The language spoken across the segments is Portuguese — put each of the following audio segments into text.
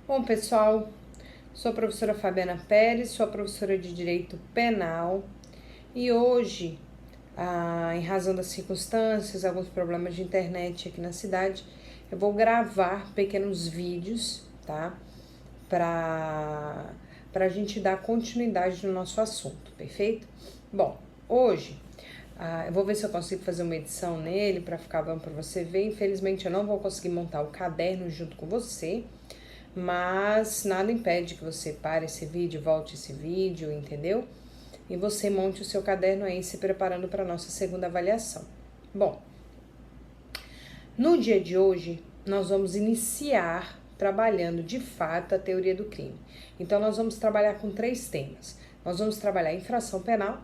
Bom, pessoal, sou a professora Fabiana Pérez, sou a professora de Direito Penal e hoje, em razão das circunstâncias, alguns problemas de internet aqui na cidade, eu vou gravar pequenos vídeos, tá? Para a gente dar continuidade no nosso assunto, perfeito? Bom, hoje eu vou ver se eu consigo fazer uma edição nele para ficar bom para você ver. Infelizmente eu não vou conseguir montar o caderno junto com você, mas nada impede que você pare esse vídeo, volte esse vídeo, entendeu? E você monte o seu caderno aí se preparando para a nossa segunda avaliação. Bom, no dia de hoje nós vamos iniciar trabalhando de fato a teoria do crime. Então nós vamos trabalhar com 3 temas. Nós vamos trabalhar infração penal,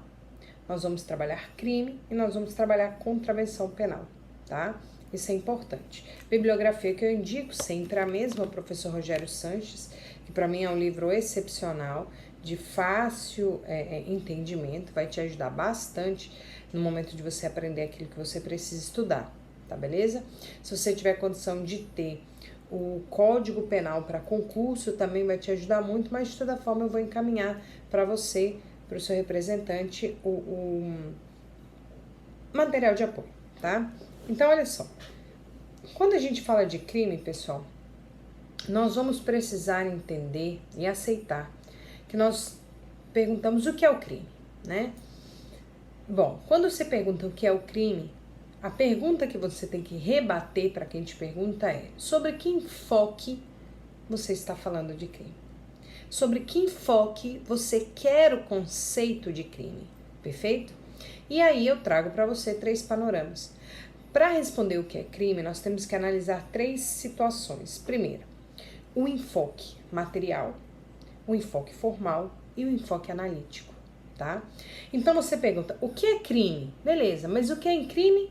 nós vamos trabalhar crime e nós vamos trabalhar contravenção penal, tá? Isso é importante. Bibliografia que eu indico sempre a mesma, professor Rogério Sanches, que para mim é um livro excepcional, de fácil entendimento, vai te ajudar bastante no momento de você aprender aquilo que você precisa estudar, tá beleza? Se você tiver condição de ter o Código Penal para concurso, também vai te ajudar muito, mas de toda forma eu vou encaminhar para você, para o seu representante, o material de apoio, tá? Então, olha só, quando a gente fala de crime, pessoal, nós vamos precisar entender e aceitar que nós perguntamos o que é o crime, né? Bom, quando você pergunta o que é o crime, a pergunta que você tem que rebater para quem te pergunta é: sobre que enfoque você está falando de crime? Sobre que enfoque você quer o conceito de crime, perfeito? E aí eu trago para você 3 panoramas. Para responder o que é crime, nós temos que analisar 3 situações. Primeiro, o enfoque material, o enfoque formal e o enfoque analítico, tá? Então você pergunta, o que é crime? Beleza, mas o que é crime?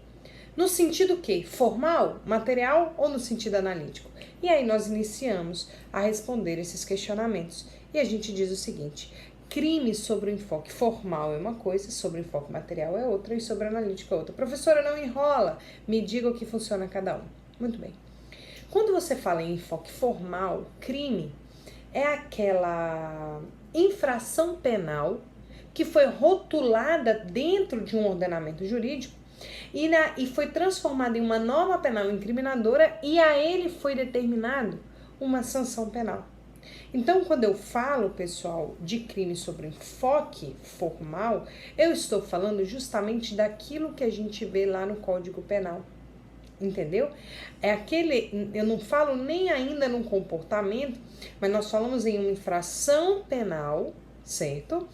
No sentido que? Formal, material ou no sentido analítico? E aí nós iniciamos a responder esses questionamentos. E a gente diz o seguinte: crime sobre o enfoque formal é uma coisa, sobre o enfoque material é outra e sobre o analítico é outra. Professora, não enrola, me diga o que funciona cada um. Muito bem. Quando você fala em enfoque formal, crime é aquela infração penal que foi rotulada dentro de um ordenamento jurídico e foi transformada em uma norma penal incriminadora e a ele foi determinado uma sanção penal. Então, quando eu falo, pessoal, de crime sobre enfoque formal, eu estou falando justamente daquilo que a gente vê lá no Código Penal. Entendeu? É aquele, eu não falo nem ainda num comportamento, mas nós falamos em uma infração penal, certo?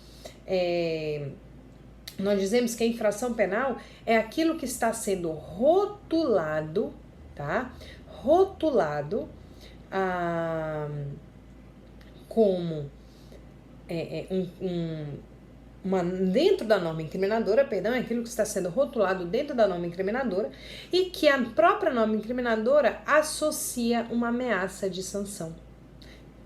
Nós dizemos que a infração penal é aquilo que está sendo rotulado, tá? Rotulado como dentro da norma incriminadora, é aquilo que está sendo rotulado dentro da norma incriminadora e que a própria norma incriminadora associa uma ameaça de sanção.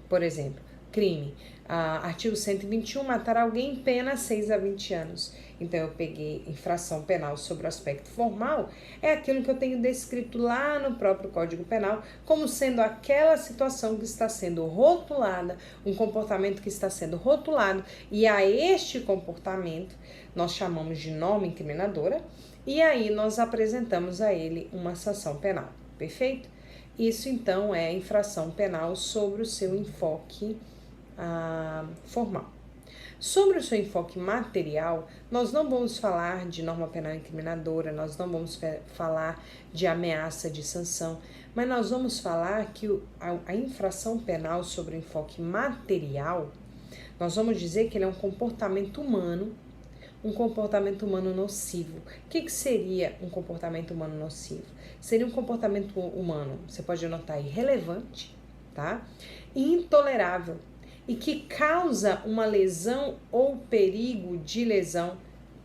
Por exemplo, crime, artigo 121, matar alguém, pena 6 a 20 anos. Então eu peguei infração penal sobre o aspecto formal, é aquilo que eu tenho descrito lá no próprio Código Penal como sendo aquela situação que está sendo rotulada, um comportamento que está sendo rotulado, e a este comportamento nós chamamos de norma incriminadora, e aí nós apresentamos a ele uma sanção penal, perfeito? Isso então é infração penal sobre o seu enfoque formal. Sobre o seu enfoque material, nós não vamos falar de norma penal incriminadora, nós não vamos falar de ameaça de sanção, mas nós vamos falar que a infração penal sobre o enfoque material, nós vamos dizer que ele é um comportamento humano nocivo. O que seria um comportamento humano nocivo? Seria um comportamento humano, você pode anotar, irrelevante, tá? E intolerável, e que causa uma lesão ou perigo de lesão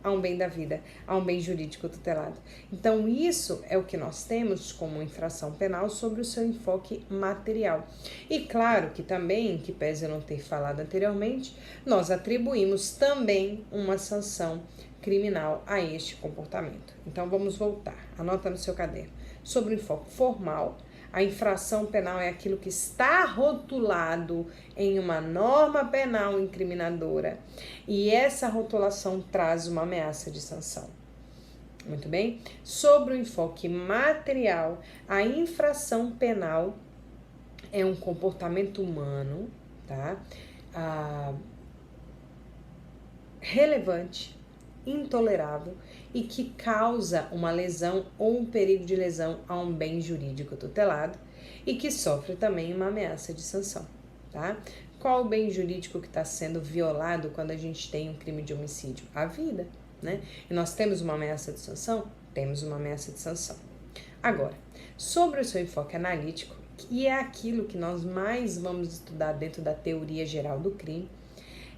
a um bem da vida, a um bem jurídico tutelado. Então, isso é o que nós temos como infração penal sobre o seu enfoque material. E claro que também, que pese eu não ter falado anteriormente, nós atribuímos também uma sanção criminal a este comportamento. Então, vamos voltar. Anota no seu caderno. Sobre o enfoque formal, A infração penal é aquilo que está rotulado em uma norma penal incriminadora. E essa rotulação traz uma ameaça de sanção. Muito bem? Sobre o enfoque material, a infração penal é um comportamento humano, tá? Relevante, intolerável e que causa uma lesão ou um perigo de lesão a um bem jurídico tutelado e que sofre também uma ameaça de sanção, tá? Qual o bem jurídico que está sendo violado quando a gente tem um crime de homicídio? A vida, né? E nós temos uma ameaça de sanção? Temos uma ameaça de sanção. Agora, sobre o seu enfoque analítico, que é aquilo que nós mais vamos estudar dentro da teoria geral do crime,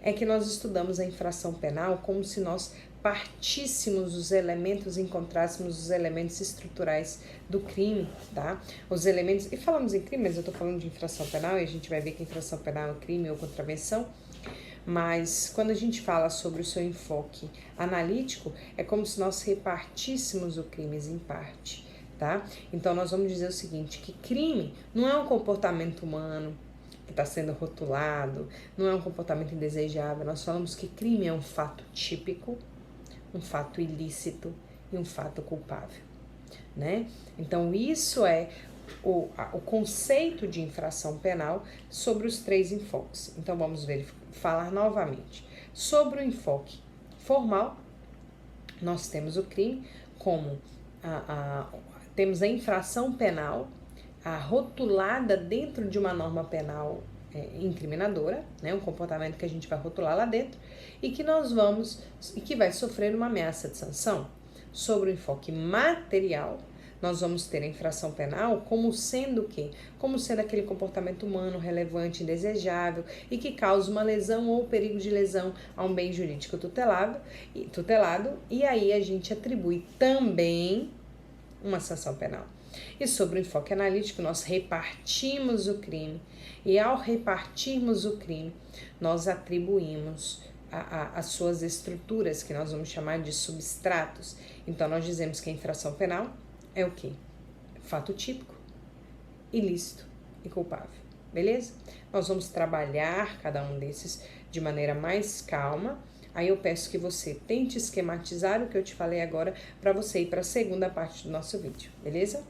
é que nós estudamos a infração penal como se nós partíssemos os elementos, encontrássemos os elementos estruturais do crime, tá? Os elementos, e falamos em crime, mas eu tô falando de infração penal, e a gente vai ver que infração penal é crime ou contravenção, mas quando a gente fala sobre o seu enfoque analítico, é como se nós repartíssemos o crime em parte, tá? Então nós vamos dizer o seguinte, que crime não é um comportamento humano, que está sendo rotulado, não é um comportamento indesejável. Nós falamos que crime é um fato típico, um fato ilícito e um fato culpável, né? Então, isso é o conceito de infração penal sobre os três enfoques. Então, vamos falar novamente. Sobre o enfoque formal, nós temos o crime como temos a infração penal, rotulada dentro de uma norma penal incriminadora, né, um comportamento que a gente vai rotular lá dentro e que vai sofrer uma ameaça de sanção. Sobre o enfoque material, nós vamos ter a infração penal como sendo o quê? Como sendo aquele comportamento humano relevante, indesejável e que causa uma lesão ou perigo de lesão a um bem jurídico tutelado, e aí a gente atribui também uma sanção penal. E sobre o enfoque analítico, nós repartimos o crime. E ao repartirmos o crime, nós atribuímos as suas estruturas, que nós vamos chamar de substratos. Então, nós dizemos que a infração penal é o quê? Fato típico, ilícito e culpável. Beleza? Nós vamos trabalhar cada um desses de maneira mais calma. Aí eu peço que você tente esquematizar o que eu te falei agora para você ir para a segunda parte do nosso vídeo, beleza?